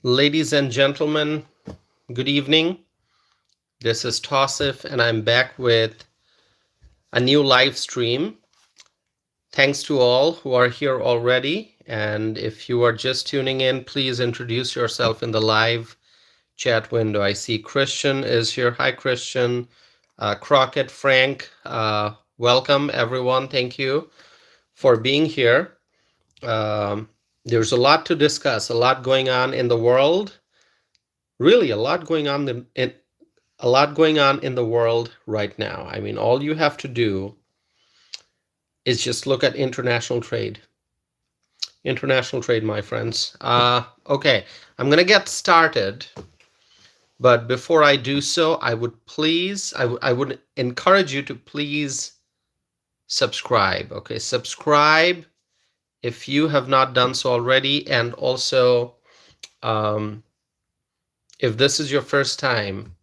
Ladies and gentlemen, good evening. This is Tausif, and I'm back with a new live stream. Thanks to all who are here already. And if you are just tuning in, please introduce yourself in the live chat window. I see Christian is here. Hi, Christian. Crockett, Frank, welcome everyone. Thank you for being here. There's a lot to discuss, a lot going on in the world. Really, a lot going on in the world right now. I mean, all you have to do is just look at international trade. International trade, my friends. Okay, I'm going to get started. But before I do so, I would encourage you to please subscribe. Okay, subscribe if you have not done so already. And also, if this is your first time,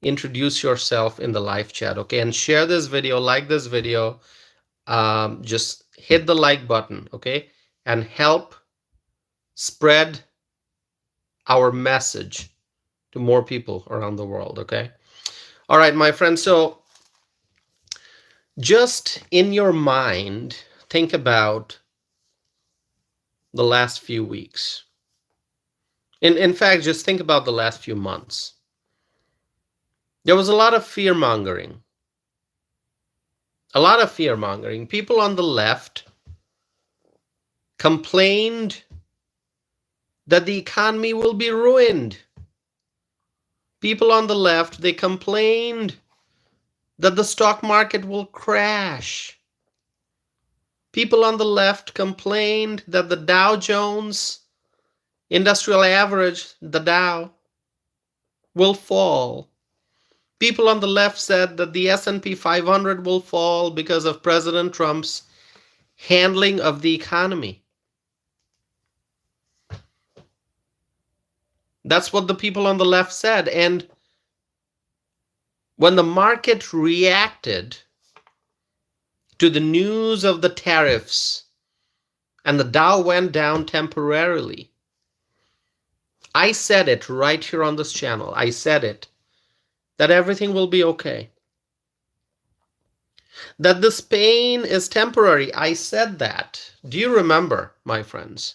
introduce yourself in the live chat, okay? And share this video, like this video. Just hit the like button, okay? And help spread our message to more people around the world, okay? All right, my friends. So just in your mind, think about the last few weeks. In fact, just think about the last few months. There was a lot of fear-mongering. A lot of fear-mongering. People on the left complained that the economy will be ruined. People on the left, they complained that the stock market will crash. People on the left complained that the Dow Jones Industrial Average, the Dow, will fall. People on the left said that the S&P 500 will fall because of President Trump's handling of the economy. That's what the people on the left said. And when the market reacted to the news of the tariffs and the Dow went down temporarily, I said it right here on this channel. I said it, that everything will be okay. That this pain is temporary. I said that. Do you remember, my friends,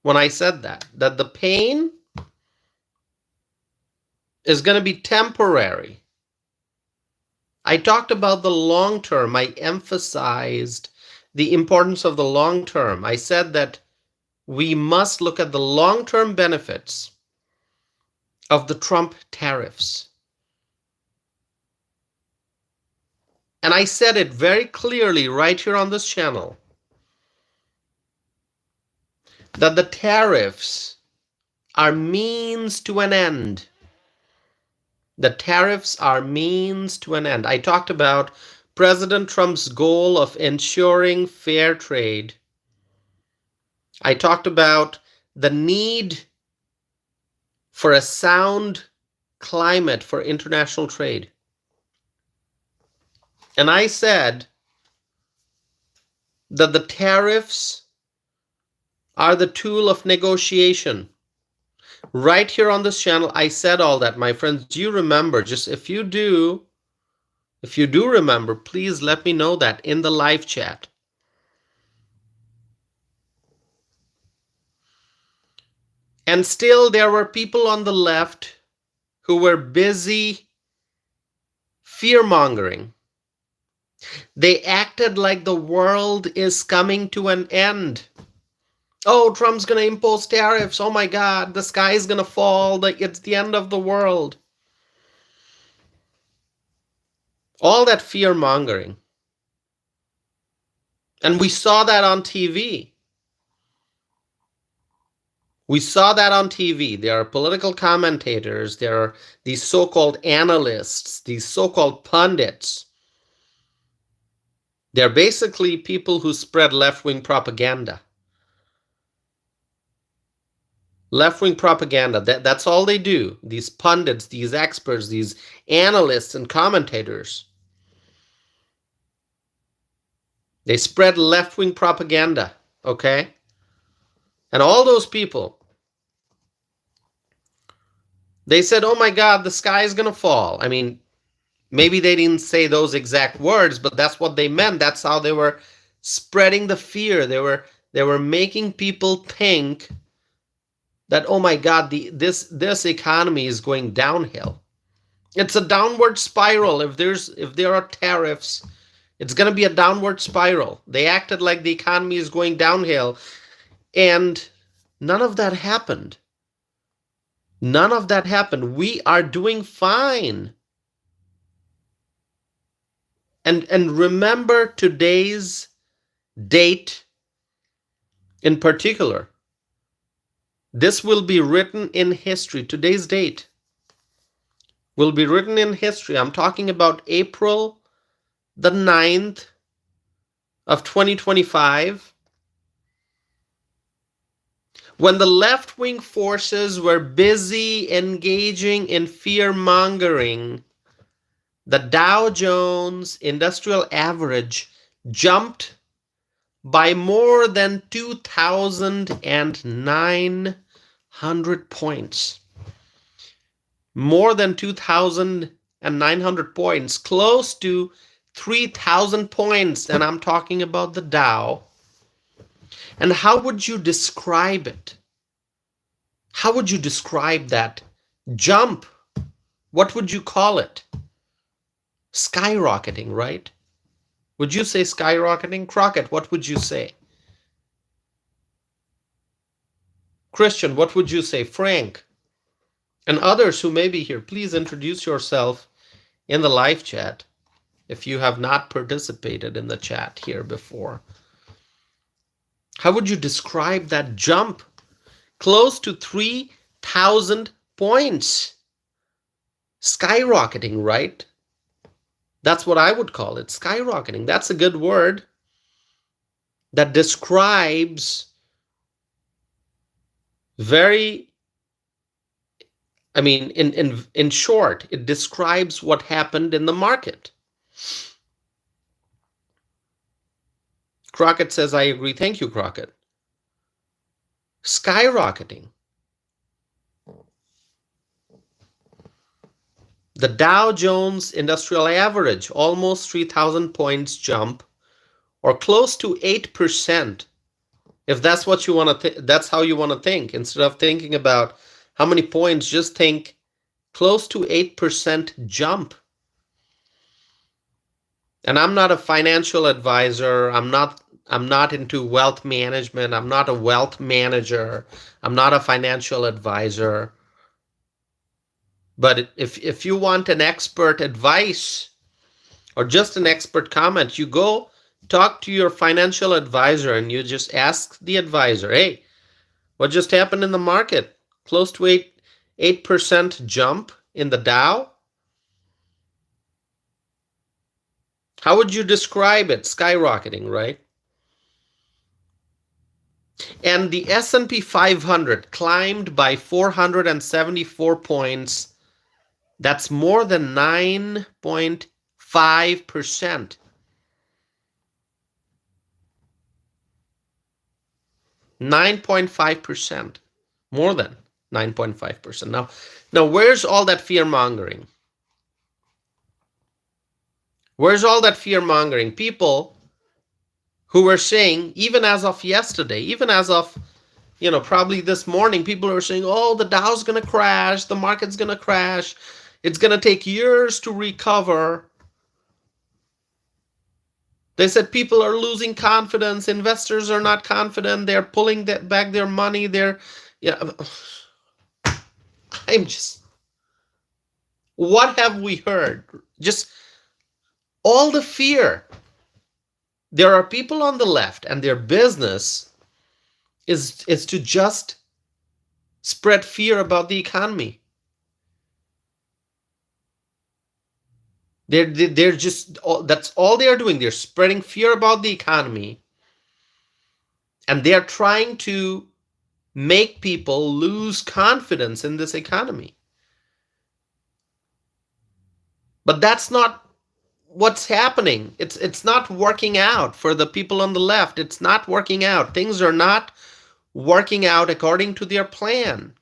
when I said that the pain is going to be temporary? I talked about the long term. I emphasized the importance of the long term. I said that we must look at the long-term benefits of the Trump tariffs. And I said it very clearly right here on this channel that the tariffs are means to an end. The tariffs are means to an end. I talked about President Trump's goal of ensuring fair trade. I talked about the need for a sound climate for international trade. And I said that the tariffs are the tool of negotiation. Right here on this channel, I said all that, my friends. Do you remember? Just if you do remember, please let me know that in the live chat. And still there were people on the left who were busy fear-mongering. They acted like the world is coming to an end. Oh, Trump's going to impose tariffs. Oh my God, the sky is going to fall. It's the end of the world. All that fear-mongering. And we saw that on TV. We saw that on TV. There are political commentators. There are these so-called analysts, these so-called pundits. They're basically people who spread left-wing propaganda. Left-wing propaganda, that's all they do. These pundits, these experts, these analysts and commentators. They spread left-wing propaganda, okay? And all those people, They said, oh my God, the sky is going to fall. I mean, maybe they didn't say those exact words, but that's what they meant. That's how they were spreading the fear. They were making people think that, oh my God, this economy is going downhill. It's a downward spiral. If there are tariffs, it's going to be a downward spiral. They acted like the economy is going downhill, and none of that happened. None of that happened. We are doing fine. And remember today's date in particular. This will be written in history. Today's date will be written in history. I'm talking about April the 9th of 2025, when the left-wing forces were busy engaging in fear-mongering. The Dow Jones Industrial Average jumped by more than 2,900 points. More than 2,900 points, close to 3,000 points, and I'm talking about the Dow. And how would you describe it? How would you describe that jump? What would you call it? Skyrocketing, right? Would you say skyrocketing? Crockett, what would you say? Christian, what would you say? Frank, and others who may be here, please introduce yourself in the live chat if you have not participated in the chat here before. How would you describe that jump? Close to 3,000 points. Skyrocketing, right? That's what I would call it, skyrocketing. That's a good word that describes in short, it describes what happened in the market. Crockett says, I agree. Thank you, Crockett. Skyrocketing. The Dow Jones Industrial Average, almost 3,000 points jump, or close to 8%. If that's what you want to, that's how you want to think. Instead of thinking about how many points, just think close to 8% jump. And I'm not a financial advisor. I'm not into wealth management. I'm not a wealth manager. I'm not a financial advisor. But if you want an expert advice or just an expert comment, you go talk to your financial advisor and you just ask the advisor, hey, what just happened in the market? Close to 8% jump in the Dow? How would you describe it? Skyrocketing, right? And the S&P 500 climbed by 474 points. That's more than 9.5%. 9.5%. More than 9.5%. Now, where's all that fear-mongering? Where's all that fear-mongering? People who were saying, even as of yesterday, even as of, probably this morning, people are saying, oh, the Dow's going to crash, the market's going to crash, it's going to take years to recover. They said people are losing confidence, investors are not confident, they're pulling back their money, what have we heard? Just all the fear. There are people on the left and their business is to just spread fear about the economy. They're just, that's all they're doing. They're spreading fear about the economy. And they're trying to make people lose confidence in this economy. But that's not what's happening. It's not working out for the people on the left. It's not working out. Things are not working out according to their plan.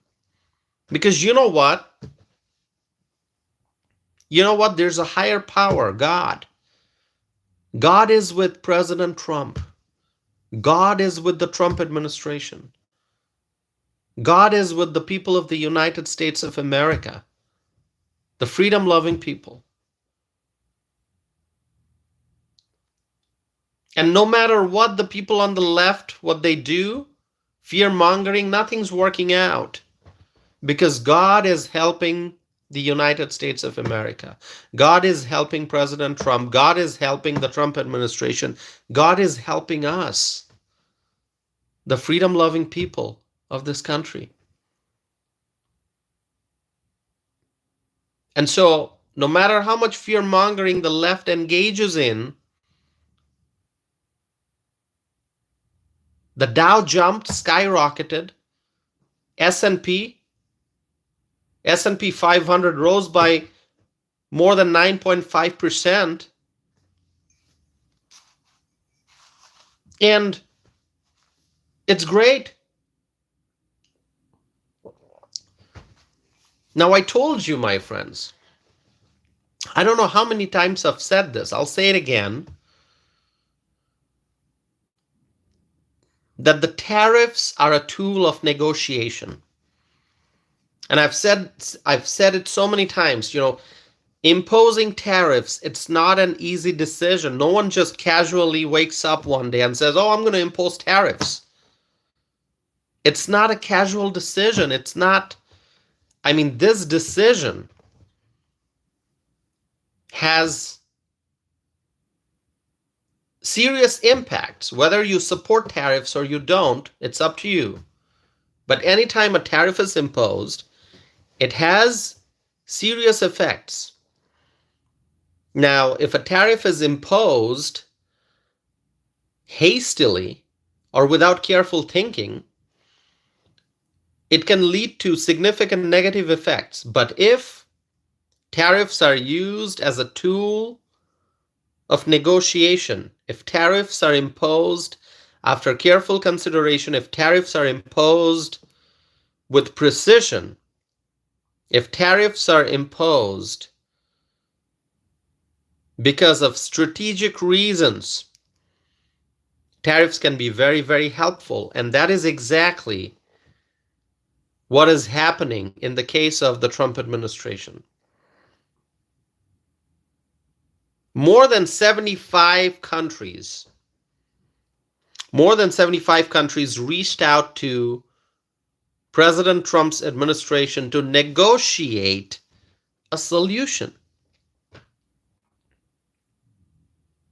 Because you know what? You know what? There's a higher power, God. God is with President Trump. God is with the Trump administration. God is with the people of the United States of America, the freedom-loving people. And no matter what the people on the left, what they do, fear-mongering, nothing's working out. Because God is helping the United States of America. God is helping President Trump. God is helping the Trump administration. God is helping us, the freedom-loving people of this country. And so, no matter how much fear-mongering the left engages in, the Dow jumped, skyrocketed. S&P 500 rose by more than 9.5%. And it's great. Now, I told you, my friends, I don't know how many times I've said this. I'll say it again. That the tariffs are a tool of negotiation. And I've said it so many times, imposing tariffs, it's not an easy decision. No one just casually wakes up one day and says, oh, I'm going to impose tariffs. It's not a casual decision. It's not, this decision has serious impacts. Whether you support tariffs or you don't, it's up to you. But anytime a tariff is imposed, it has serious effects. Now, if a tariff is imposed hastily or without careful thinking, it can lead to significant negative effects. But if tariffs are used as a tool of negotiation, if tariffs are imposed after careful consideration, if tariffs are imposed with precision, if tariffs are imposed because of strategic reasons, tariffs can be very, very helpful. And that is exactly what is happening in the case of the Trump administration. More than 75 countries reached out to President Trump's administration to negotiate a solution.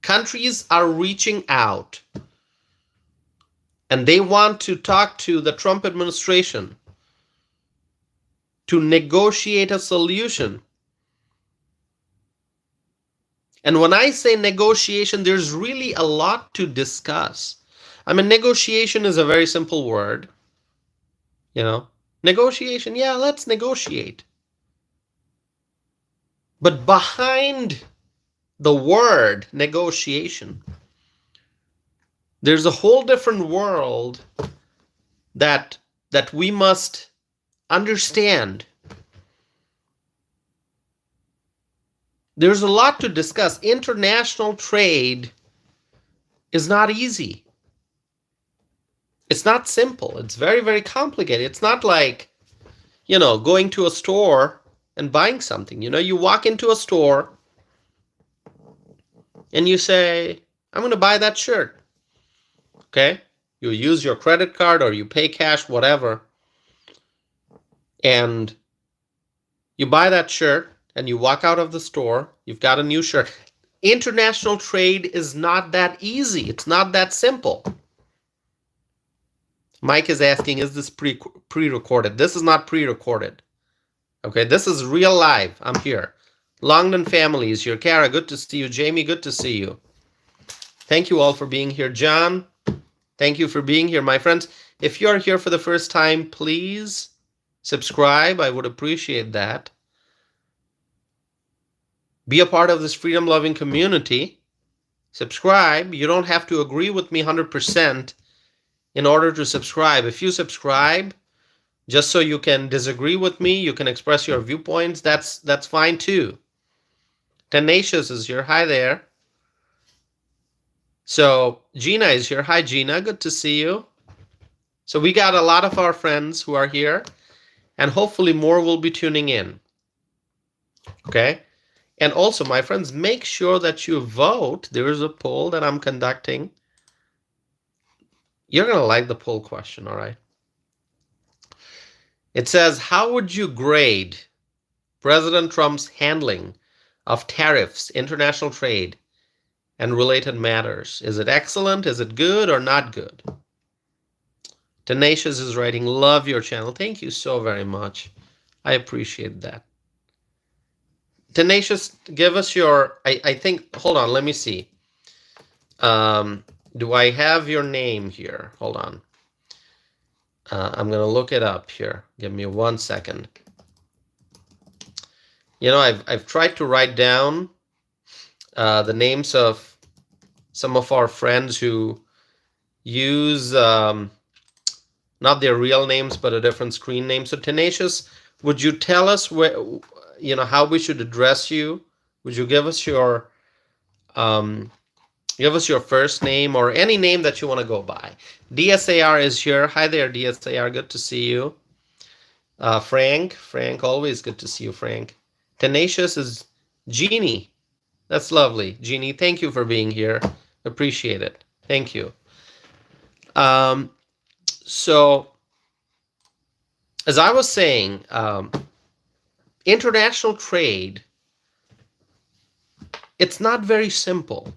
Countries are reaching out and they want to talk to the Trump administration to negotiate a solution. And when I say negotiation, there's really a lot to discuss. Negotiation is a very simple word. Negotiation, yeah, let's negotiate. But behind the word negotiation, there's a whole different world that we must understand. There's a lot to discuss. International trade is not easy. It's not simple. It's very, very complicated. It's not like, going to a store and buying something. You walk into a store and you say, I'm going to buy that shirt. Okay? You use your credit card or you pay cash, whatever. And you buy that shirt. And you walk out of the store, you've got a new shirt. International trade is not that easy. It's not that simple. Mike is asking, is this pre-recorded? This is not pre-recorded. Okay, this is real live. I'm here. Longdon family is here. Kara, good to see you. Jamie, good to see you. Thank you all for being here. John, thank you for being here. My friends, if you're here for the first time, please subscribe. I would appreciate that. Be a part of this freedom-loving community. Subscribe. You don't have to agree with me 100% in order to subscribe. If you subscribe, Just so you can disagree with me, you can express your viewpoints. That's fine too. Tenacious is here. Hi there. So Gina is here. Hi Gina, good to see you. So we got a lot of our friends who are here, and hopefully more will be tuning in. Okay? And also, my friends, make sure that you vote. There is a poll that I'm conducting. You're going to like the poll question, all right? It says, how would you grade President Trump's handling of tariffs, international trade, and related matters? Is it excellent? Is it good or not good? Tenacious is writing, love your channel. Thank you so very much. I appreciate that. Tenacious, give us your, I think, hold on, let me see. Do I have your name here? Hold on. I'm going to look it up here. Give me 1 second. You know, I've tried to write down the names of some of our friends who use not their real names, but a different screen name. So Tenacious, would you tell us where, you know, how we should address you? Would you give us your first name or any name that you want to go by? DSAR is here. Hi there, DSAR. Good to see you. Frank, always good to see you, Frank. Tenacious is Jeannie. That's lovely. Jeannie, thank you for being here. Appreciate it. Thank you. So, as I was saying, international trade, it's not very simple.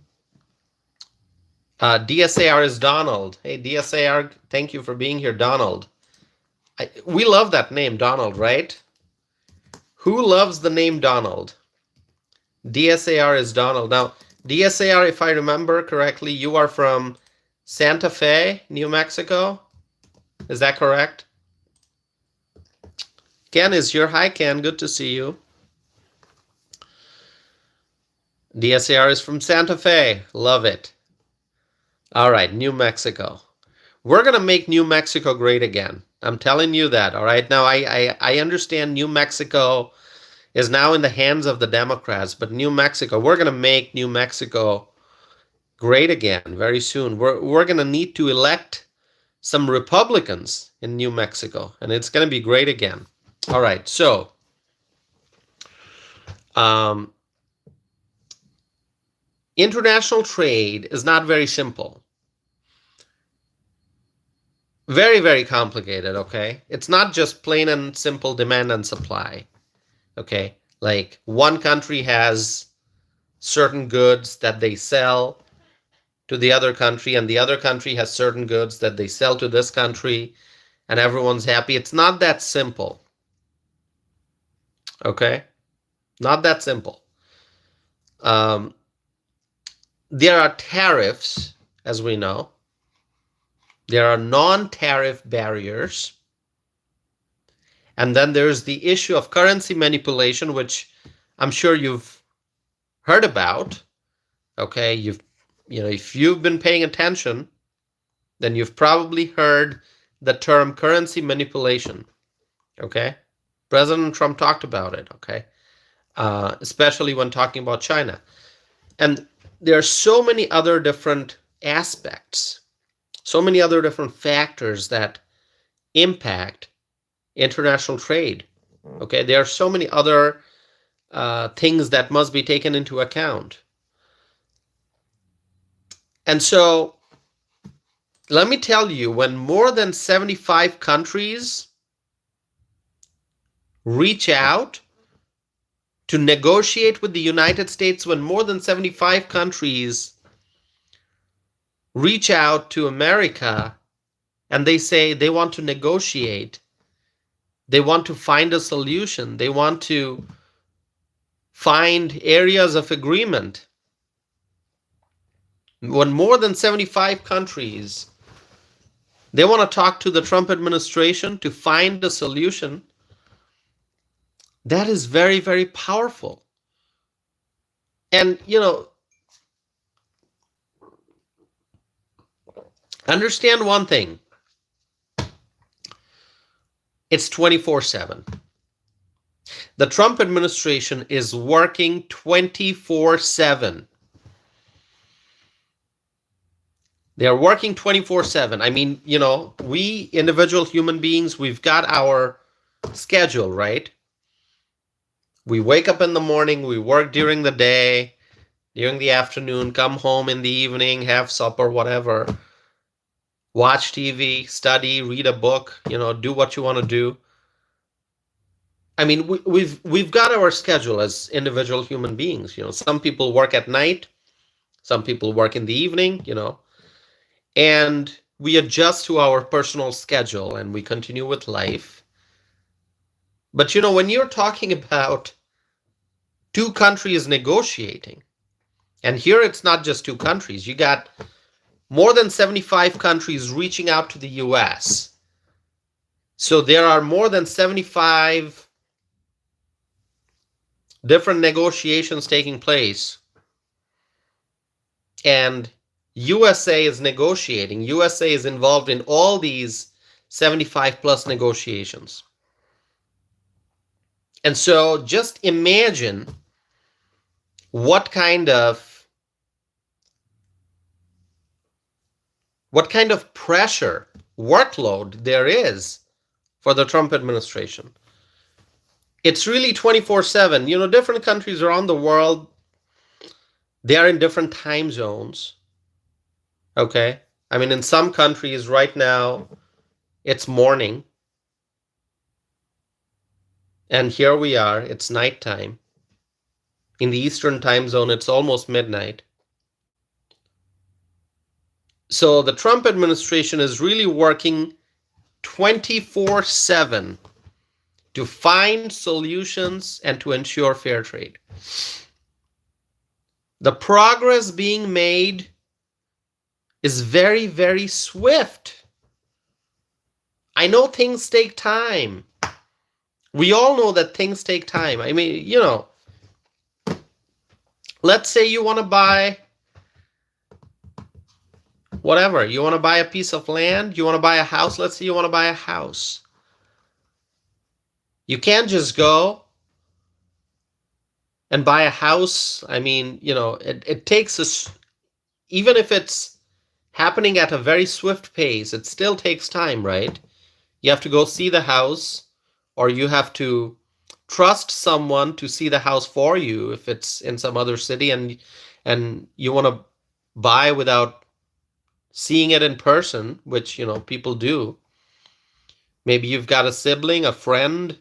DSAR is Donald. Hey, DSAR, thank you for being here, Donald. We love that name, Donald, right? Who loves the name Donald? DSAR is Donald. Now, DSAR, if I remember correctly, you are from Santa Fe, New Mexico. Is that correct? Ken is here. Hi, Ken. Good to see you. DSAR is from Santa Fe. Love it. All right, New Mexico. We're going to make New Mexico great again. I'm telling you that, all right? Now, I understand New Mexico is now in the hands of the Democrats, but New Mexico, we're going to make New Mexico great again very soon. We're going to need to elect some Republicans in New Mexico, and it's going to be great again. All right, so international trade is not very simple. Very, very complicated, okay? It's not just plain and simple demand and supply, okay? Like one country has certain goods that they sell to the other country, and the other country has certain goods that they sell to this country, and everyone's happy. It's not that simple, okay? Not that simple. There are tariffs, as we know. There are non-tariff barriers. And then there's the issue of currency manipulation, which I'm sure you've heard about. Okay, you know, if you've been paying attention, then you've probably heard the term currency manipulation. Okay, President Trump talked about it. Okay, especially when talking about China. And there are so many other different aspects, so many other different factors that impact international trade. Okay, there are so many other things that must be taken into account. And so, let me tell you, when more than 75 countries reach out to negotiate with the United States, when more than 75 countries reach out to America and they say they want to negotiate, they want to find a solution, they want to find areas of agreement. When more than 75 countries, they want to talk to the Trump administration to find a solution, that is very, very powerful. And, you know, understand one thing. It's 24/7. The Trump administration is working 24/7. They are working 24/7. I mean, we individual human beings, we've got our schedule, right? We wake up in the morning, we work during the day, during the afternoon, come home in the evening, have supper, whatever. Watch TV, study, read a book, do what you want to do. I mean, we've got our schedule as individual human beings. Some people work at night, some people work in the evening, and we adjust to our personal schedule and we continue with life. But when you're talking about two countries negotiating, and here it's not just two countries, you got more than 75 countries reaching out to the US. So there are more than 75 different negotiations taking place. And USA is negotiating. USA is involved in all these 75 plus negotiations. And so just imagine what kind of pressure, workload there is for the Trump administration. It's really 24/7. Different countries around the world, they are in different time zones. Okay? I mean, in some countries right now, it's morning. And here we are, it's nighttime. In the Eastern time zone, it's almost midnight. So the Trump administration is really working 24/7 to find solutions and to ensure fair trade. The progress being made is very, very swift. I know things take time. We all know that things take time. I mean, let's say you want to buy whatever. You want to buy a piece of land. You want to buy a house. Let's say you want to buy a house. You can't just go and buy a house. I mean, it takes us, even if it's happening at a very swift pace, it still takes time, right? You have to go see the house, or you have to trust someone to see the house for you if it's in some other city and you want to buy without seeing it in person, which, people do. Maybe you've got a sibling, a friend,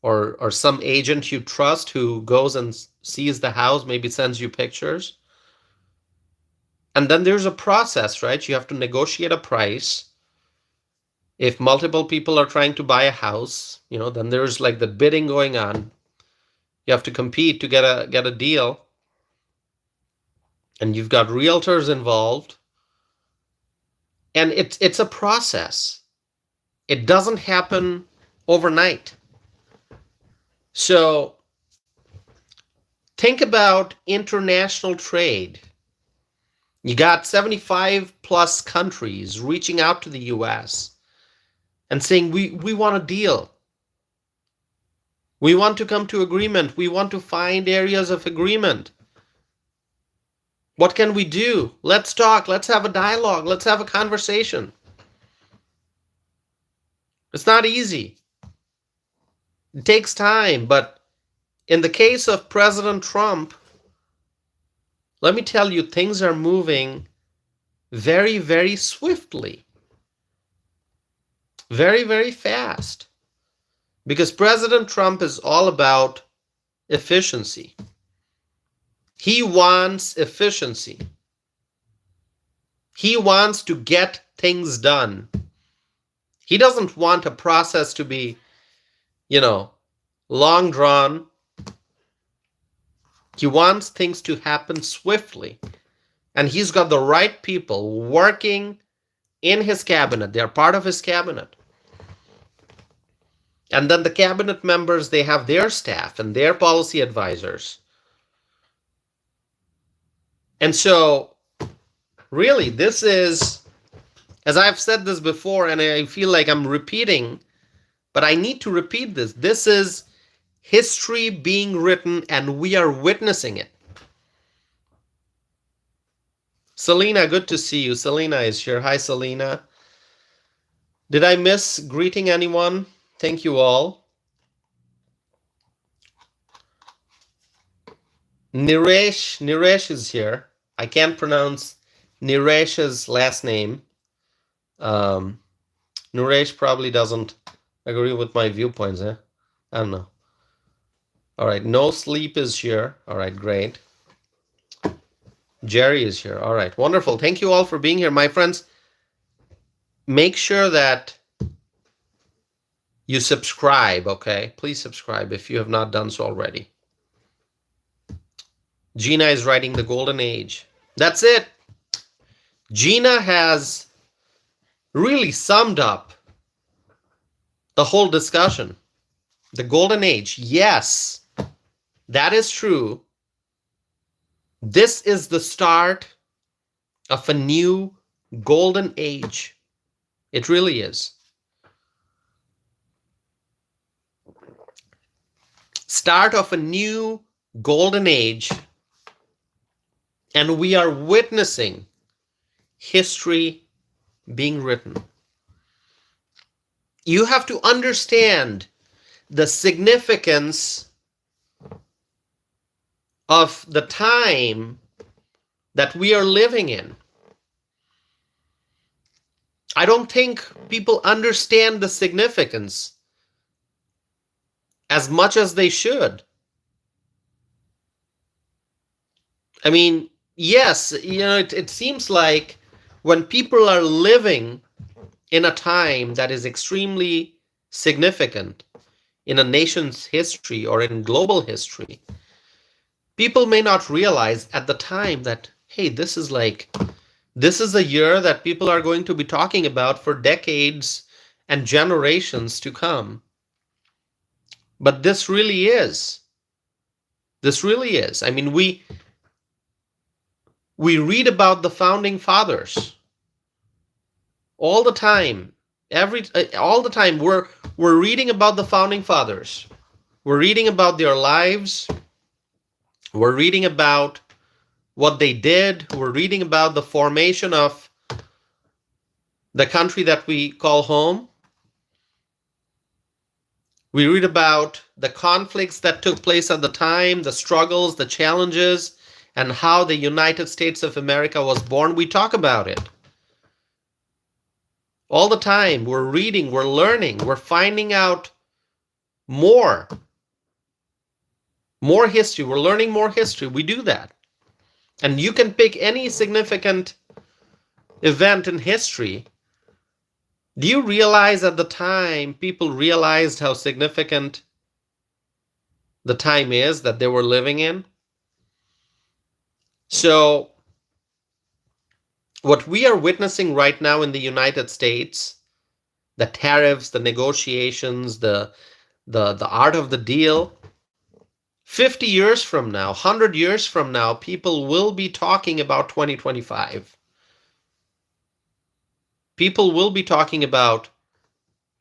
or some agent you trust who goes and sees the house, maybe sends you pictures. And then there's a process, right? You have to negotiate a price. If multiple people are trying to buy a house, then there's like the bidding going on. You have to compete to get a deal. And you've got realtors involved. And it's a process. It doesn't happen overnight. So think about international trade. You got 75 plus countries reaching out to the US and saying, we want a deal. We want to come to agreement. We want to find areas of agreement. What can we do? Let's talk. Let's have a dialogue. Let's have a conversation. It's not easy. It takes time. But in the case of President Trump, let me tell you, things are moving very, very swiftly. Very, very fast. Because President Trump is all about efficiency. He wants efficiency. He wants to get things done. He doesn't want a process to be, long drawn. He wants things to happen swiftly. And he's got the right people working in his cabinet. They're part of his cabinet. And then the cabinet members, they have their staff and their policy advisors. And so, really, this is, as I've said this before, and I feel like I'm repeating, But I need to repeat this. This is history being written, and we are witnessing it. Selena, good to see you. Selena is here. Hi, Selena. Did I miss greeting anyone? Thank you all. Niresh is here. I can't pronounce Niresh's last name. Niresh probably doesn't agree with my viewpoints, eh? I don't know. All right, No Sleep is here. All right, great. Jerry is here. All right, wonderful. Thank you all for being here, my friends. Make sure that you subscribe, okay? Please subscribe if you have not done so already. Gina is writing The Golden Age. That's it. Gina has really summed up the whole discussion. The Golden Age. Yes, that is true. This is the start of a new golden age. It really is. Start of a new golden age. And we are witnessing history being written. You have to understand the significance of the time that we are living in. I don't think people understand the significance as much as they should. I mean, yes, it seems like when people are living in a time that is extremely significant in a nation's history or in global history, people may not realize at the time that, hey, this is a year that people are going to be talking about for decades and generations to come. But this really is. This really is. I mean, we read about the founding fathers all the time. All the time we're reading about the founding fathers. We're reading about their lives. We're reading about what they did. We're reading about the formation of the country that we call home. We read about the conflicts that took place at the time, the struggles, the challenges, and how the United States of America was born. We talk about it. All the time, we're reading, we're learning, we're finding out more history. We're learning more history. We do that. And you can pick any significant event in history. Do you realize at the time people realized how significant the time is that they were living in? So what we are witnessing right now in the United States, the tariffs, the negotiations, the art of the deal, 50 years from now, 100 years from now, people will be talking about 2025. People will be talking about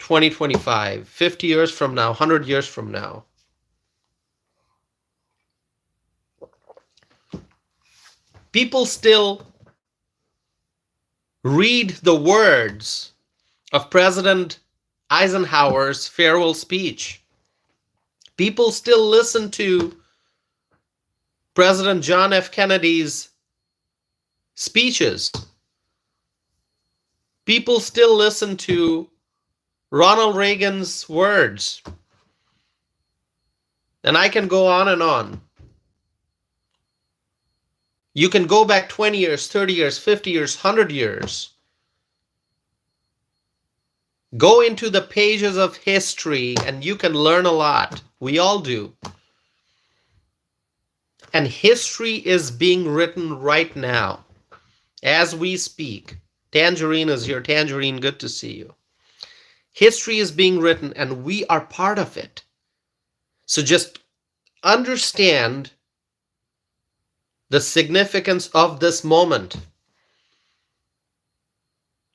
2025, 50 years from now, 100 years from now. People still read the words of President Eisenhower's farewell speech. People still listen to President John F. Kennedy's speeches. People still listen to Ronald Reagan's words. And I can go on and on. You can go back 20 years, 30 years, 50 years, 100 years. Go into the pages of history and you can learn a lot. We all do. And history is being written right now as we speak. Tangerine is here. Tangerine, good to see you. History is being written and we are part of it. So just understand the significance of this moment.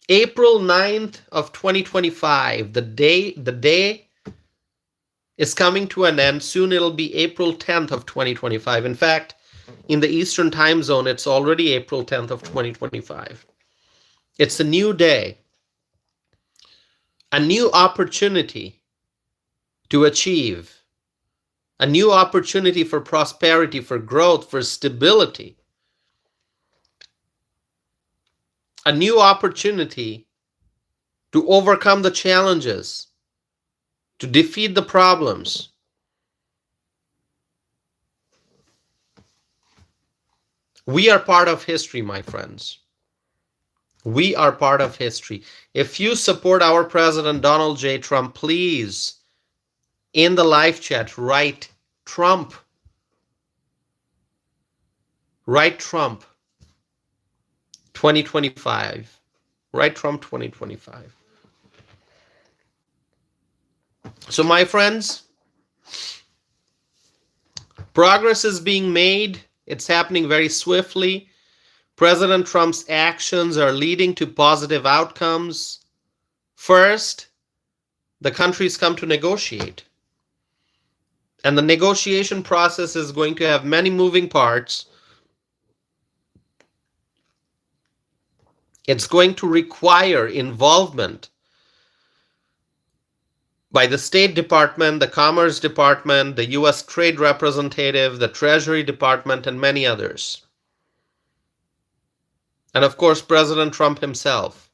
April 9th of 2025, the day is coming to an end. Soon it'll be April 10th of 2025. In fact, in the Eastern time zone, it's already April 10th of 2025. It's a new day, a new opportunity to achieve, a new opportunity for prosperity, for growth, for stability, a new opportunity to overcome the challenges, to defeat the problems. We are part of history, my friends. We are part of history. If you support our President Donald J. Trump, please, in the live chat, write Trump. Write Trump 2025. Write Trump 2025. So, my friends, progress is being made. It's happening very swiftly. President Trump's actions are leading to positive outcomes. First, the countries come to negotiate. And the negotiation process is going to have many moving parts. It's going to require involvement by the State Department, the Commerce Department, the U.S. Trade Representative, the Treasury Department, and many others. And of course, President Trump himself.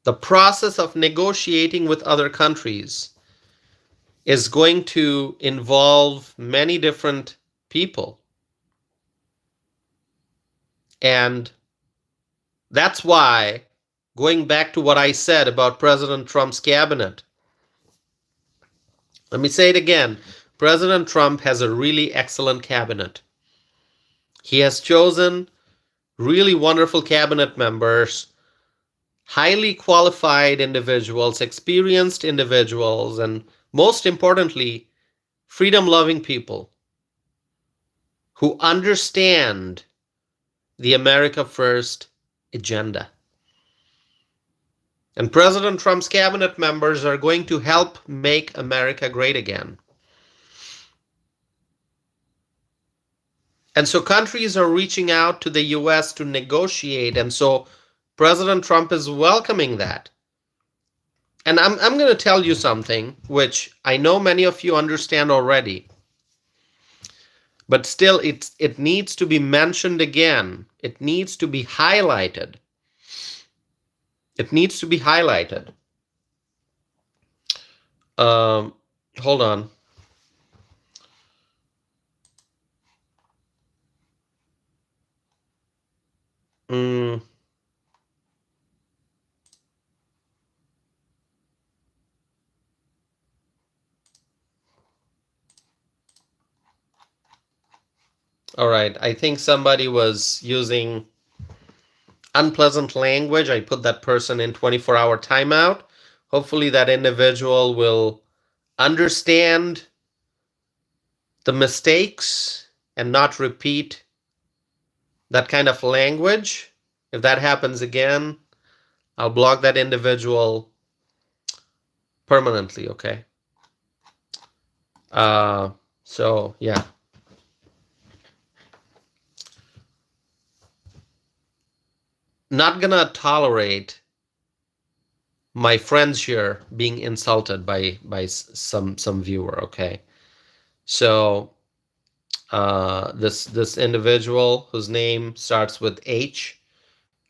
The process of negotiating with other countries is going to involve many different people. And that's why, going back to what I said about President Trump's cabinet, let me say it again. President Trump has a really excellent cabinet. He has chosen really wonderful cabinet members, highly qualified individuals, experienced individuals, and most importantly, freedom-loving people who understand the America First agenda. And President Trump's cabinet members are going to help make America great again. And so countries are reaching out to the U.S. to negotiate, and so President Trump is welcoming that. And I'm going to tell you something, which I know many of you understand already, but still it needs to be mentioned again. It needs to be highlighted. It needs to be highlighted. Hold on. All right, I think somebody was using unpleasant language. I put that person in 24-hour timeout. Hopefully that individual will understand the mistakes and not repeat that kind of language. If that happens again, I'll block that individual permanently, okay? So, yeah. Not gonna tolerate my friends here being insulted by some viewer, okay? So this individual whose name starts with H,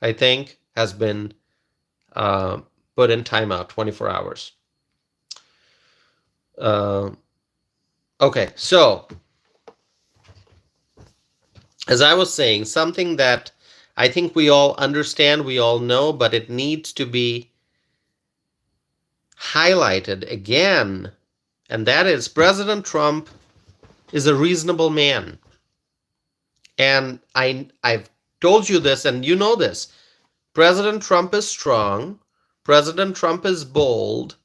I think, has been put in timeout, 24 hours. Okay, so as I was saying, something that I think we all understand, we all know, but it needs to be highlighted again, and that is President Trump is a reasonable man. And I've told you this, and you know this. President Trump is strong, President Trump is bold,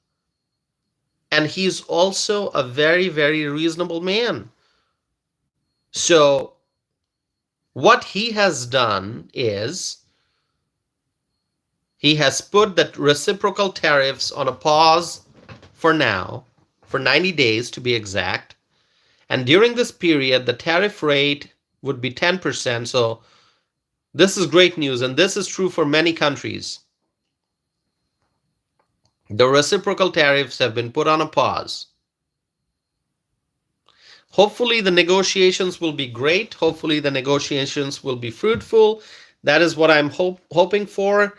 and he's also a very, very reasonable man. So what he has done is he has put the reciprocal tariffs on a pause for now, for 90 days to be exact. And during this period, the tariff rate would be 10%. So this is great news, and this is true for many countries. The reciprocal tariffs have been put on a pause. Hopefully the negotiations will be great. Hopefully the negotiations will be fruitful. That is what I'm hoping for.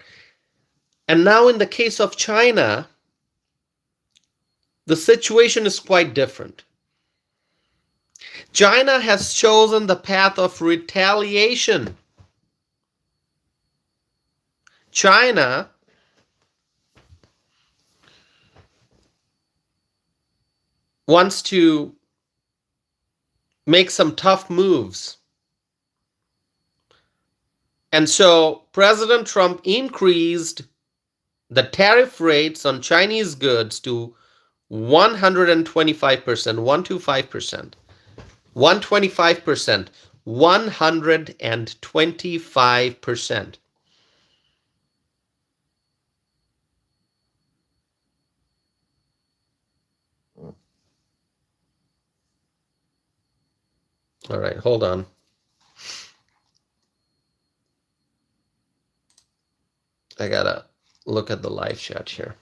And now in the case of China, the situation is quite different. China has chosen the path of retaliation. China wants to make some tough moves. And so President Trump increased the tariff rates on Chinese goods to 125%, 125%, 125%, 125%. All right, hold on. I gotta look at the live chat here.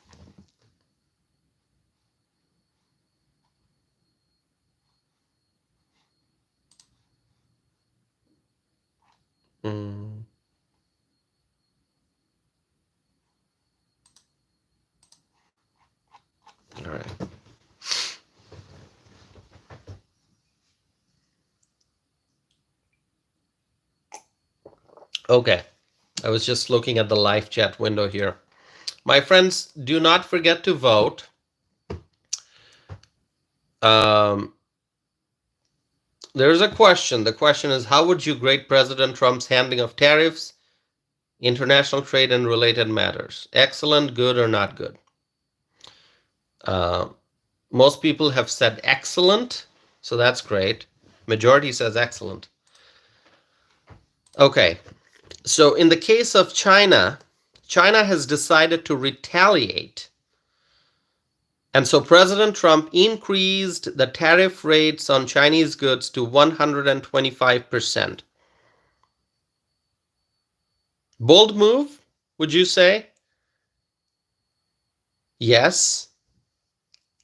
All right. Okay. I was just looking at the live chat window here. My friends, do not forget to vote. There's a question. The question is, how would you grade President Trump's handling of tariffs, international trade, and related matters? Excellent, good, or not good? Most people have said excellent, so that's great. Majority says excellent. Okay. So in the case of China, China has decided to retaliate. And so President Trump increased the tariff rates on Chinese goods to 125%. Bold move, would you say? Yes.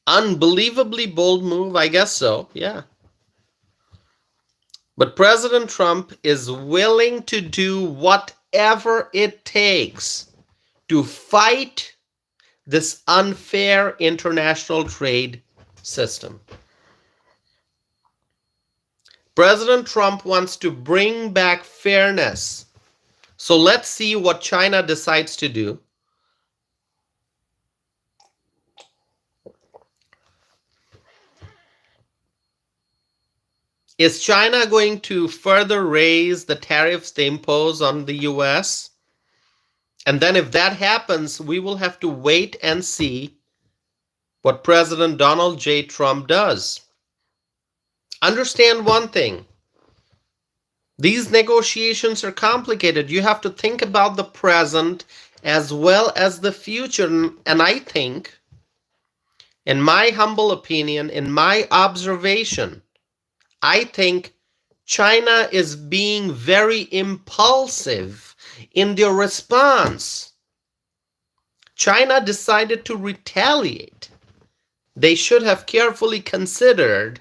Unbelievably bold move, I guess so, yeah. But President Trump is willing to do whatever it takes to fight this unfair international trade system. President Trump wants to bring back fairness. So let's see what China decides to do. Is China going to further raise the tariffs they impose on the US? And then if that happens, we will have to wait and see what President Donald J. Trump does. Understand one thing. These negotiations are complicated. You have to think about the present as well as the future. And I think, in my humble opinion, in my observation, I think China is being very impulsive in their response. China decided to retaliate. They should have carefully considered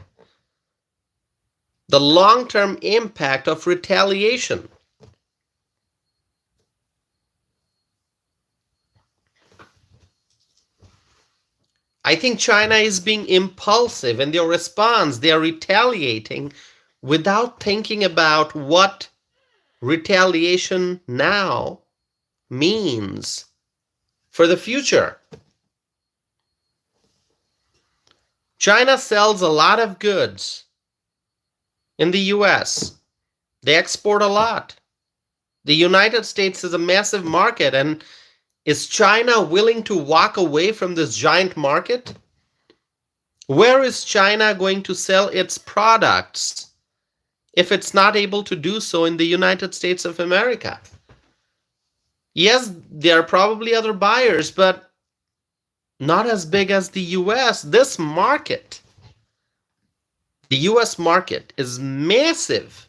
the long-term impact of retaliation. I think China is being impulsive in their response. They are retaliating without thinking about what retaliation now means for the future. China sells a lot of goods in the US. They export a lot. The United States is a massive market, and is China willing to walk away from this giant market? Where is China going to sell its products if it's not able to do so in the United States of America? Yes, there are probably other buyers, but not as big as the US. This market, the US market, is massive.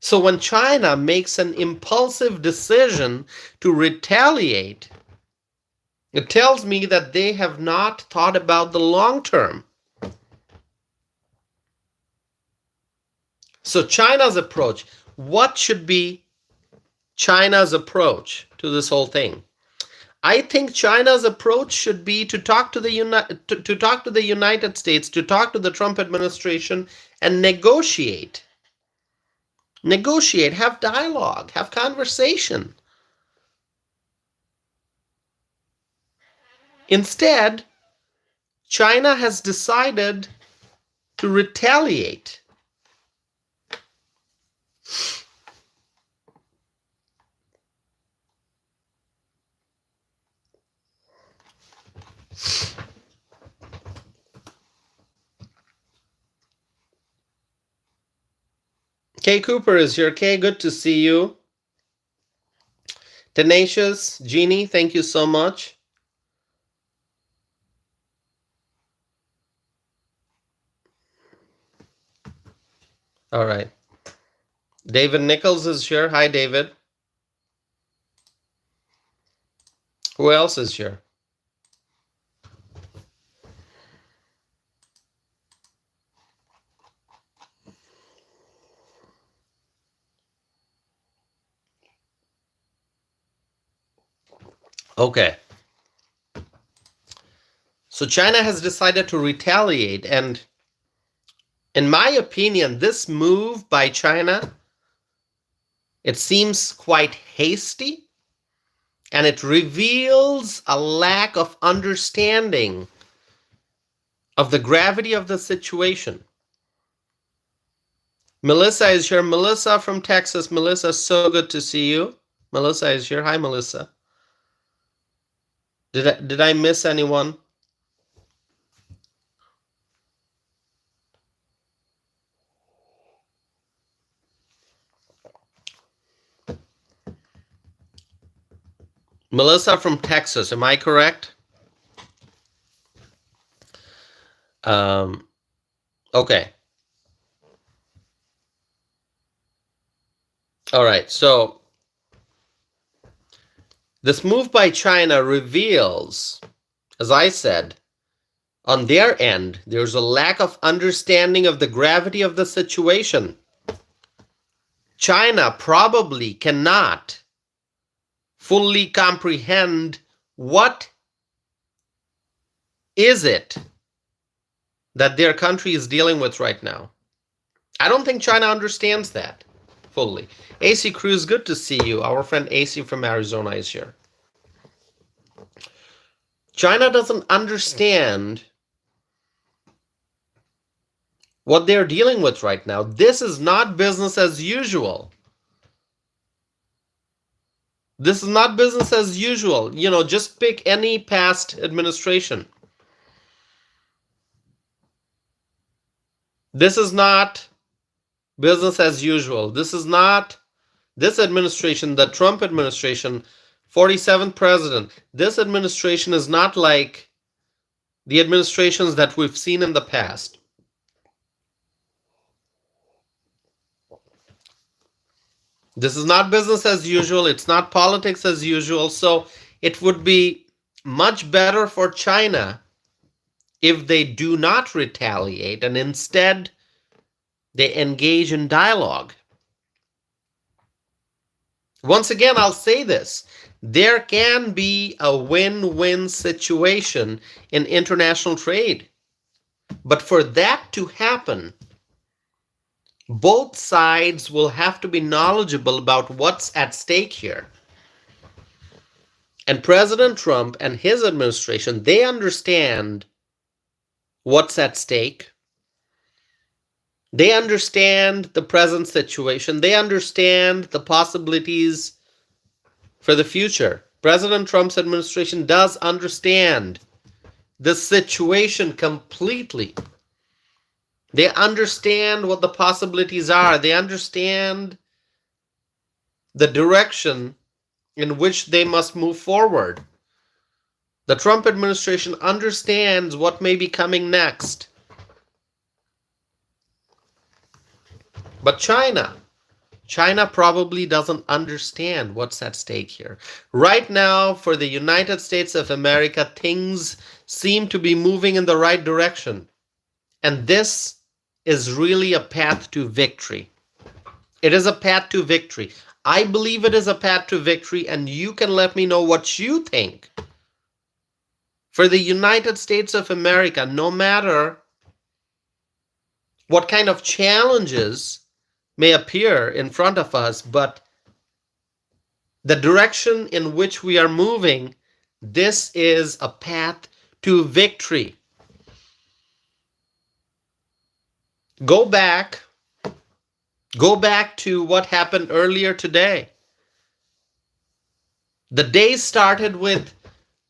So when China makes an impulsive decision to retaliate, it tells me that they have not thought about the long term. So China's approach, what should be China's approach to this whole thing? I think China's approach should be to talk to the United States, to talk to the Trump administration and negotiate. Negotiate, have dialogue, have conversation. Instead, China has decided to retaliate. Kay Cooper is here. Kay, good to see you. Tenacious, Jeannie, thank you so much. All right. David Nichols is here. Hi, David. Who else is here? Okay. So China has decided to retaliate, and in my opinion, this move by China, it seems quite hasty, and it reveals a lack of understanding of the gravity of the situation. Melissa is here. Melissa from Texas. Melissa, so good to see you. Melissa is here. Hi, Melissa. Did I miss anyone? Melissa from Texas, am I correct? Okay. All right, so this move by China reveals, as I said, on their end, there's a lack of understanding of the gravity of the situation. China probably cannot fully comprehend what is it that their country is dealing with right now. I don't think China understands that fully. AC Cruz, good to see you. Our friend AC from Arizona is here. China doesn't understand what they're dealing with right now. This is not business as usual. This is not business as usual. You know, just pick any past administration. This is not business as usual. This is not this administration, the Trump administration, 47th president. This administration is not like the administrations that we've seen in the past. This is not business as usual. It's not politics as usual. So it would be much better for China if they do not retaliate and instead they engage in dialogue. Once again, I'll say this. There can be a win-win situation in international trade. But for that to happen, both sides will have to be knowledgeable about what's at stake here. And President Trump and his administration, they understand what's at stake. They understand the present situation. They understand the possibilities for the future. President Trump's administration does understand the situation completely. They understand what the possibilities are. They understand the direction in which they must move forward. The Trump administration understands what may be coming next. But China probably doesn't understand what's at stake here. Right now, for the United States of America, things seem to be moving in the right direction. And this is really a path to victory. It is a path to victory. I believe it is a path to victory, and you can let me know what you think. For the United States of America, no matter what kind of challenges may appear in front of us, but the direction in which we are moving, this is a path to victory. Go back to what happened earlier today. The day started with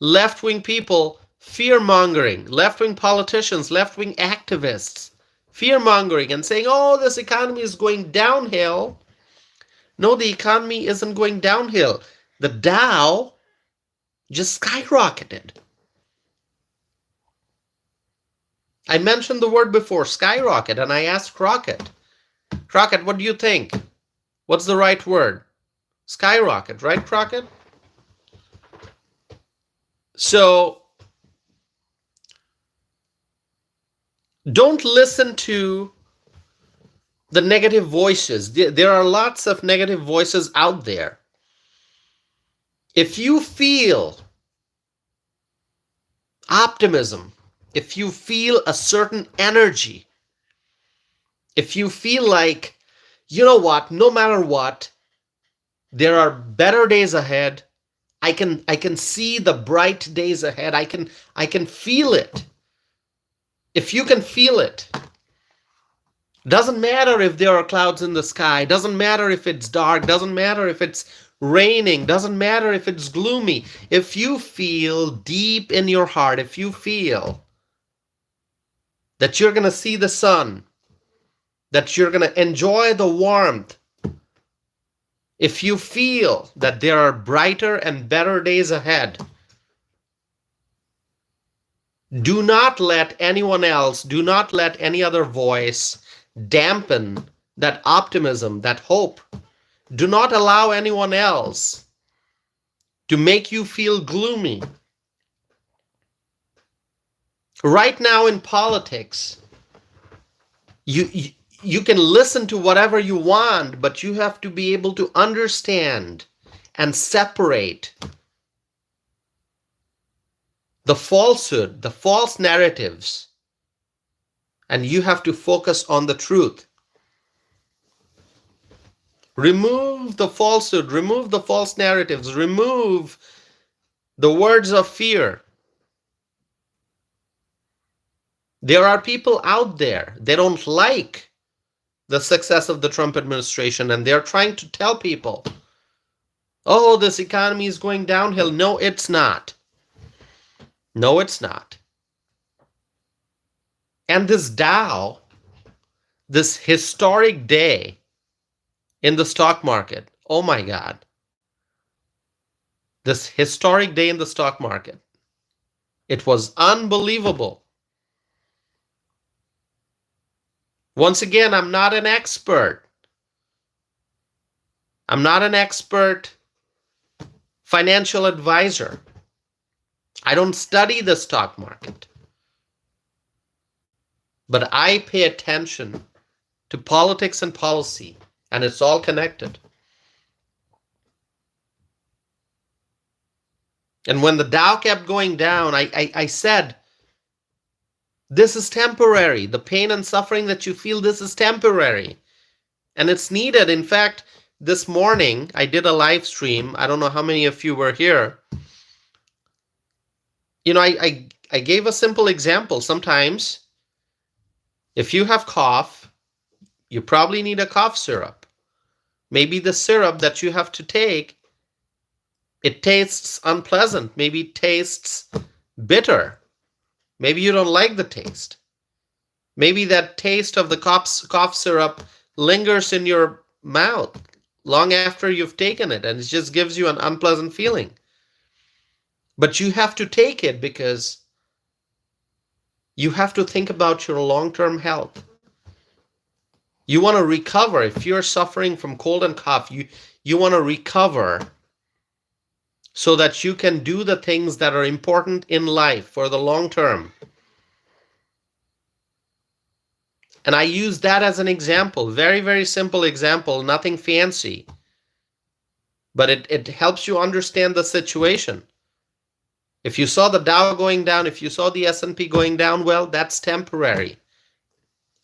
left-wing people fear-mongering, left-wing politicians, left-wing activists, fear-mongering and saying, oh, this economy is going downhill. No, the economy isn't going downhill. The Dow just skyrocketed. I mentioned the word before, skyrocket, and I asked Crockett, what do you think? What's the right word? Skyrocket, right, Crockett? So, don't listen to the negative voices. There are lots of negative voices out there. If you feel optimism, if you feel a certain energy, if you feel like, you know what, no matter what, there are better days ahead. I can see the bright days ahead. I can feel it. If you can feel it, doesn't matter if there are clouds in the sky, doesn't matter if it's dark, doesn't matter if it's raining, doesn't matter if it's gloomy. If you feel deep in your heart, if you feel that you're going to see the sun, that you're going to enjoy the warmth, if you feel that there are brighter and better days ahead, do not let anyone else, do not let any other voice dampen that optimism, that hope. Do not allow anyone else to make you feel gloomy. Right now in politics, you can listen to whatever you want, but you have to be able to understand and separate the falsehood, the false narratives, and you have to focus on the truth. Remove the falsehood, remove the false narratives, remove the words of fear. There are people out there, they don't like the success of the Trump administration, and they're trying to tell people, oh, this economy is going downhill. No, it's not. No, it's not. And this Dow, this historic day in the stock market, oh my God, this historic day in the stock market, it was unbelievable. Once again, I'm not an expert. I'm not an expert financial advisor. I don't study the stock market. But I pay attention to politics and policy, and it's all connected. And when the Dow kept going down, I said, this is temporary. The pain and suffering that you feel, this is temporary. And it's needed. In fact, this morning, I did a live stream. I don't know how many of you were here. You know, I gave a simple example. Sometimes, if you have cough, you probably need a cough syrup. Maybe the syrup that you have to take, it tastes unpleasant. Maybe it tastes bitter. Maybe you don't like the taste. Maybe that taste of the cough syrup lingers in your mouth, long after you've taken it, and it just gives you an unpleasant feeling. But you have to take it because you have to think about your long-term health. You want to recover. If you're suffering from cold and cough, you want to recover so that you can do the things that are important in life for the long term. And I use that as an example, very, very simple example, nothing fancy. But it helps you understand the situation. If you saw the Dow going down, if you saw the S&P going down, well, that's temporary.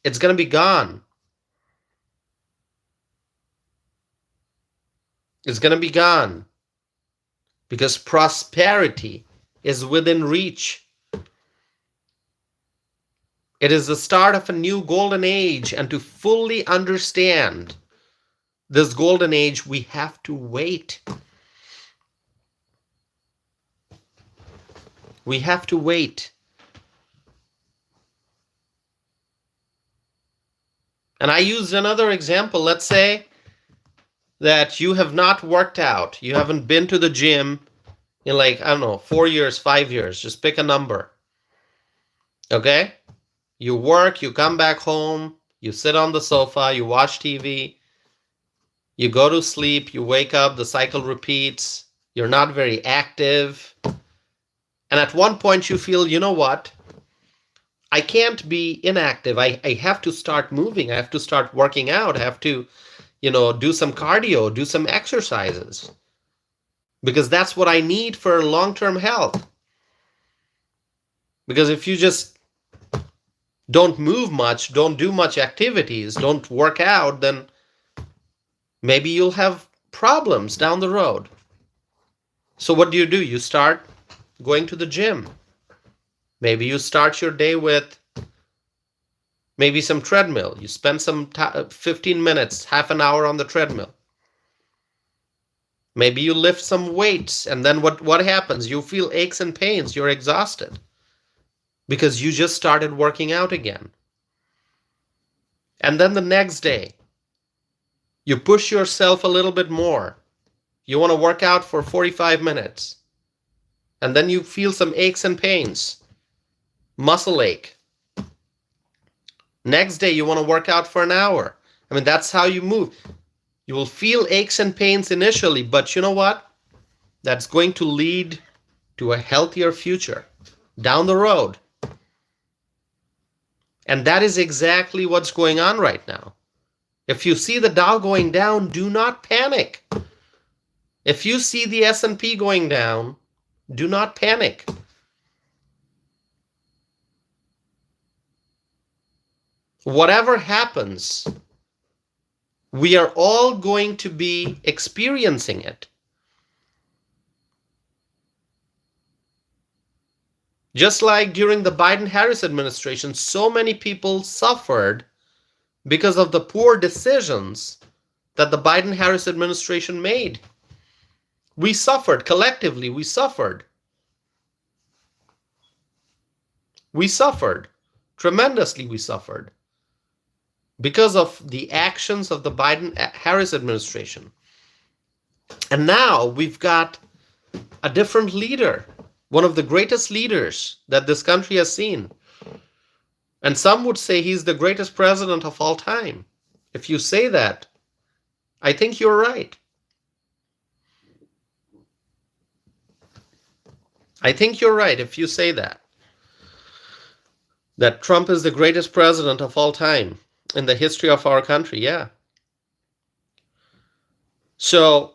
It's going to be gone. It's going to be gone. Because prosperity is within reach. It is the start of a new golden age, and to fully understand this golden age, we have to wait. We have to wait. And I used another example. Let's say that you have not worked out. You haven't been to the gym in 4 years, 5 years. Just pick a number. Okay? You work, you come back home, you sit on the sofa, you watch TV, you go to sleep, you wake up, the cycle repeats, you're not very active. And at one point you feel, you know what? I can't be inactive. I have to start moving. I have to start working out. I have to, do some cardio, do some exercises. Because that's what I need for long-term health. Because if you just don't move much, don't do much activities, don't work out, then maybe you'll have problems down the road. So what do? You start going to the gym. Maybe you start your day with maybe some treadmill. You spend some 15 minutes, half an hour on the treadmill. Maybe you lift some weights, and then what happens? You feel aches and pains. You're exhausted because you just started working out again. And then the next day, you push yourself a little bit more. You want to work out for 45 minutes. And then you feel some aches and pains, muscle ache. Next day, you want to work out for an hour. I mean, that's how you move. You will feel aches and pains initially, but you know what? That's going to lead to a healthier future down the road. And that is exactly what's going on right now. If you see the Dow going down, do not panic. If you see the S&P going down, do not panic. Whatever happens, we are all going to be experiencing it. Just like during the Biden-Harris administration, so many people suffered because of the poor decisions that the Biden-Harris administration made. We suffered collectively. We suffered. We suffered. Tremendously we suffered. Because of the actions of the Biden-Harris administration. And now we've got a different leader. One of the greatest leaders that this country has seen. And some would say he's the greatest president of all time. If you say that, I think you're right. I think you're right if you say that. That Trump is the greatest president of all time in the history of our country, yeah. So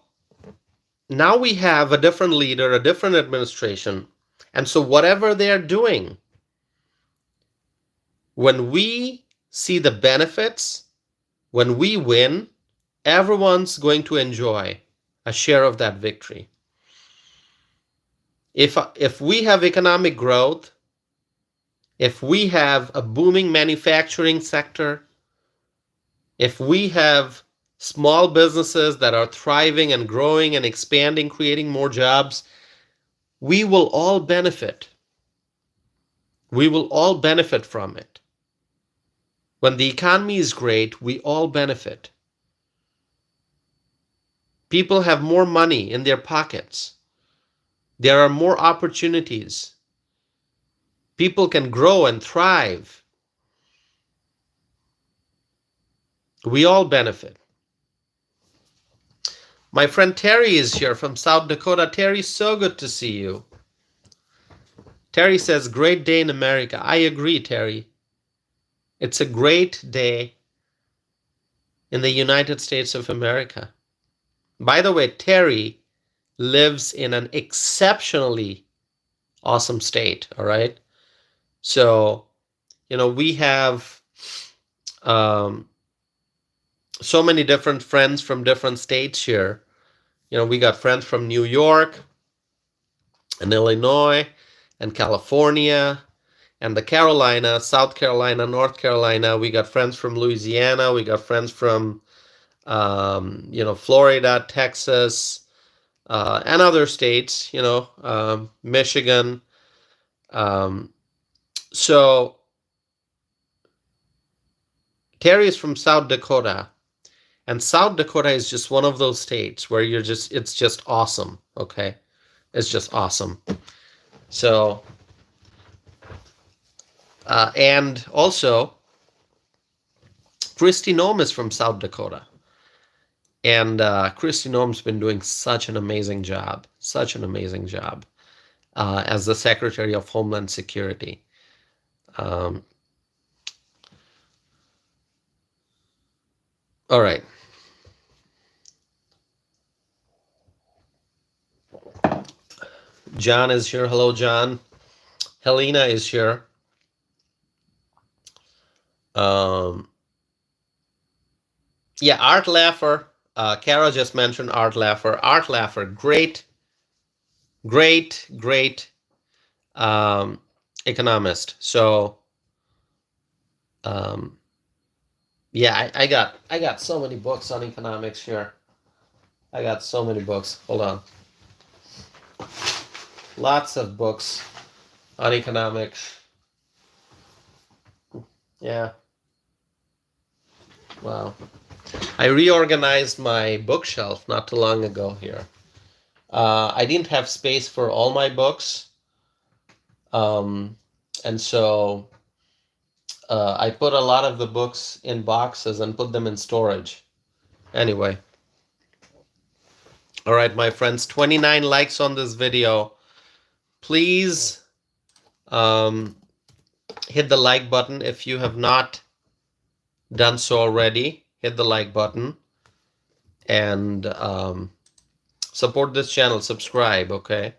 now we have a different leader, a different administration. And so whatever they're doing, when we see the benefits, when we win, everyone's going to enjoy a share of that victory. If we have economic growth, if we have a booming manufacturing sector, if we have small businesses that are thriving and growing and expanding, creating more jobs, we will all benefit. We will all benefit from it. When the economy is great, we all benefit. People have more money in their pockets. There are more opportunities. People can grow and thrive. We all benefit. My friend Terry is here from South Dakota. Terry, so good to see you. Terry says, great day in America. I agree, Terry. It's a great day in the United States of America. By the way, Terry lives in an exceptionally awesome state, all right? So, we have so many different friends from different states here. We got friends from New York and Illinois and California and the Carolinas, South Carolina, North Carolina. We got friends from Louisiana. We got friends from, Florida, Texas, and other states, Michigan. So Terry is from South Dakota. And South Dakota is just one of those states where it's just awesome, okay? It's just awesome. So, and also, Kristi Noem is from South Dakota. And Kristi Noem's been doing such an amazing job as the Secretary of Homeland Security. All right. John is here. Hello, John. Helena is here. Yeah, Art Laffer. Kara just mentioned Art Laffer. Art Laffer, great economist. So, yeah, I got so many books on economics here. I got so many books. Hold on. Lots of books on economics. Yeah. Wow. I reorganized my bookshelf not too long ago here. I didn't have space for all my books. And so I put a lot of the books in boxes and put them in storage. Anyway. All right, my friends, 29 likes on this video. Please hit the like button if you have not done so already. Hit the like button and support this channel. Subscribe, okay?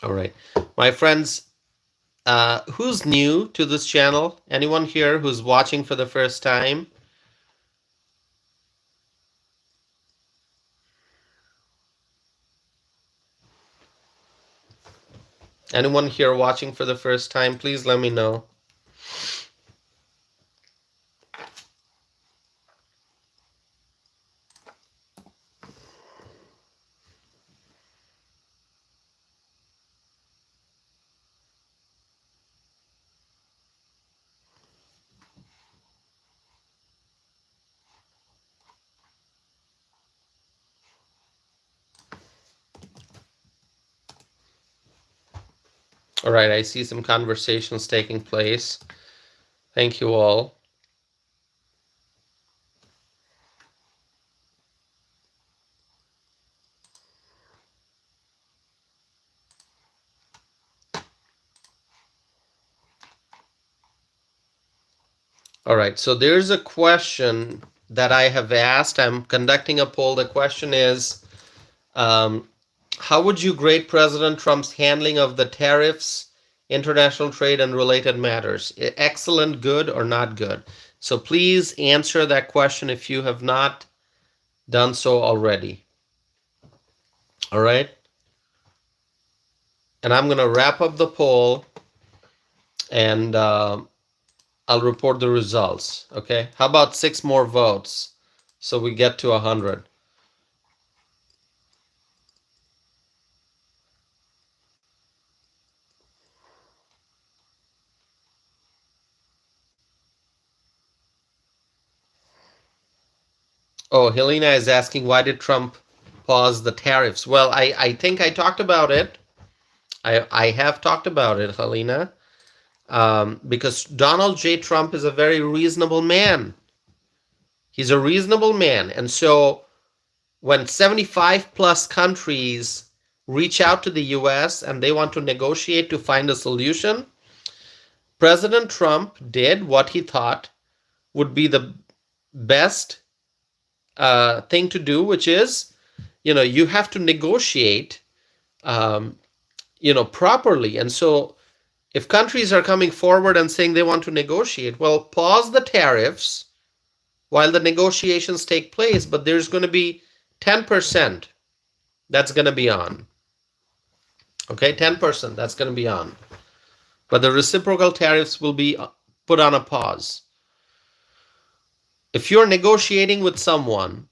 All right, my friends, who's new to this channel? Anyone here who's watching for the first time? Anyone here watching for the first time? Please let me know. All right, I see some conversations taking place. Thank you all. All right, so there's a question that I have asked. I'm conducting a poll. The question is, how would you grade President Trump's handling of the tariffs, international trade, and related matters? Excellent, good, or not good? So please answer that question if you have not done so already. All right. And I'm going to wrap up the poll, and I'll report the results. Okay. How about 6 more votes so we get to 100? Oh, Helena is asking, why did Trump pause the tariffs? Well, I think I talked about it. I have talked about it, Helena, because Donald J. Trump is a very reasonable man. He's a reasonable man. And so when 75 plus countries reach out to the US and they want to negotiate to find a solution, President Trump did what he thought would be the best thing to do, which is, you have to negotiate, properly. And so if countries are coming forward and saying they want to negotiate, well, pause the tariffs while the negotiations take place, but there's going to be 10% that's going to be on. Okay, 10% that's going to be on. But the reciprocal tariffs will be put on a pause. If you're negotiating with someone,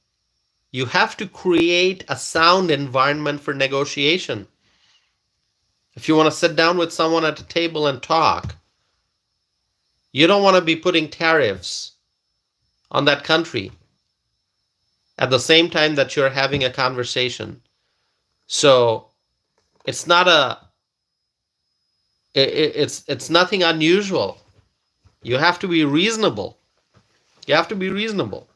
you have to create a sound environment for negotiation. If you want to sit down with someone at a table and talk, you don't want to be putting tariffs on that country at the same time that you're having a conversation. So it's not it's nothing unusual. You have to be reasonable. You have to be reasonable.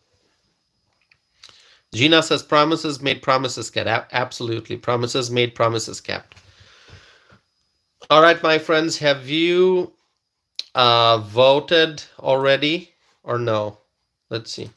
Gina says promises made, promises kept. Absolutely. Promises made, promises kept. All right, my friends, have you voted already or no? Let's see.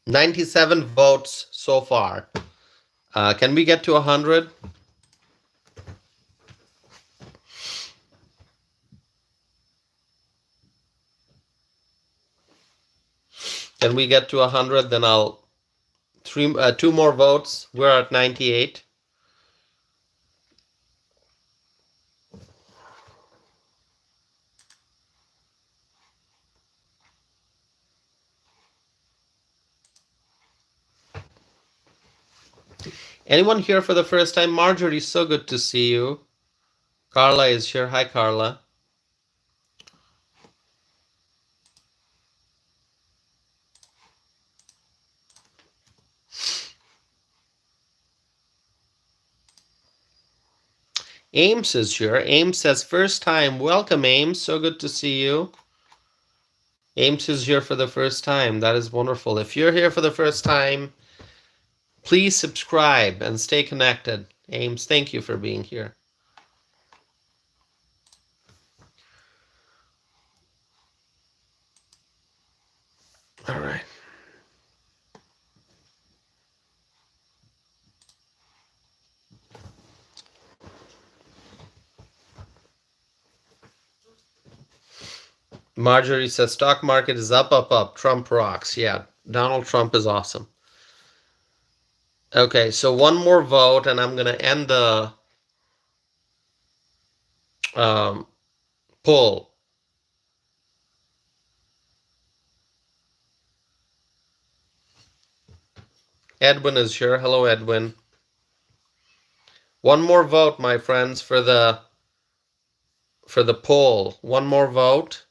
$97 votes so far. Can we get to 100? Can we get to 100? Then I'll 2 more votes. We're at 98. Anyone here for the first time? Marjorie, so good to see you. Carla is here. Hi, Carla. Ames is here. Ames says first time. Welcome, Ames. So good to see you. Ames is here for the first time. That is wonderful. If you're here for the first time, please subscribe and stay connected. Ames, thank you for being here. All right. Marjorie says stock market is up, up, up. Trump rocks. Yeah, Donald Trump is awesome. Okay, so 1 more vote, and I'm going to end the poll. Edwin is here. Hello, Edwin. 1 more vote, my friends, for the poll. 1 more vote.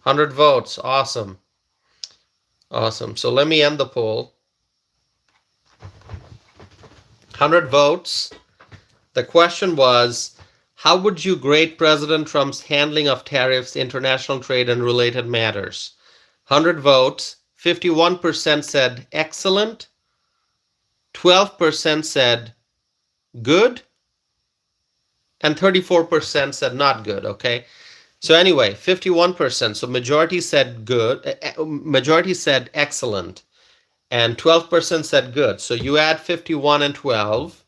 100 votes. Awesome. Awesome. So let me end the poll. 100 votes. The question was, how would you grade President Trump's handling of tariffs, international trade, and related matters? 100 votes. 51% said excellent. 12% said good. And 34% said not good, okay? So anyway, 51%. So majority said good, majority said excellent, and 12% said good. So you add 51 and 12,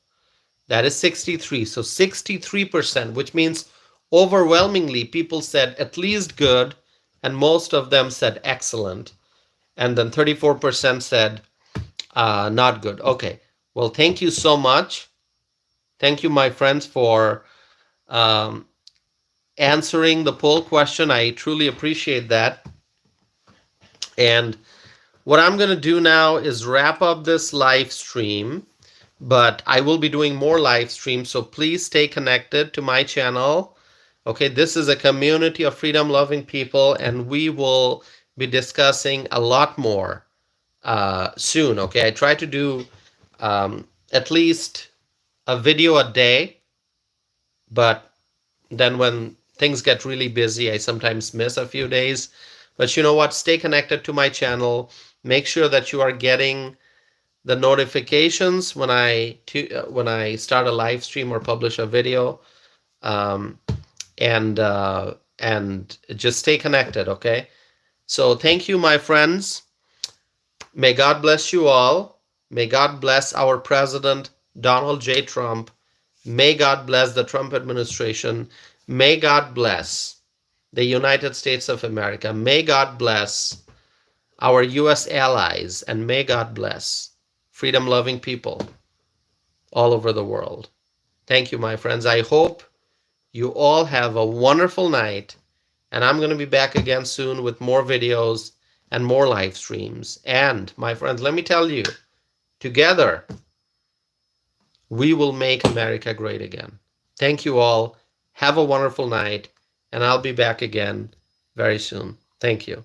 that is 63. So 63%, which means overwhelmingly people said at least good, and most of them said excellent. And then 34% said not good. Okay. Well, thank you so much. Thank you, my friends, for answering the poll question. I truly appreciate that. And what I'm going to do now is wrap up this live stream, but I will be doing more live streams, so please stay connected to my channel. Okay, this is a community of freedom-loving people, and we will be discussing a lot more soon. Okay, I try to do at least a video a day, but then when things get really busy, I sometimes miss a few days. But you know what? Stay connected to my channel. Make sure that you are getting the notifications when I start a live stream or publish a video, and just stay connected. Okay. So thank you, my friends. May God bless you all. May God bless our President Donald J. Trump. May God bless the Trump administration. May God bless the United States of America. May God bless our U.S. allies, and may God bless freedom-loving people all over the world. Thank you, my friends. I hope you all have a wonderful night, and I'm going to be back again soon with more videos and more live streams. And, my friends, let me tell you, together, we will make America great again. Thank you all. Have a wonderful night, and I'll be back again very soon. Thank you.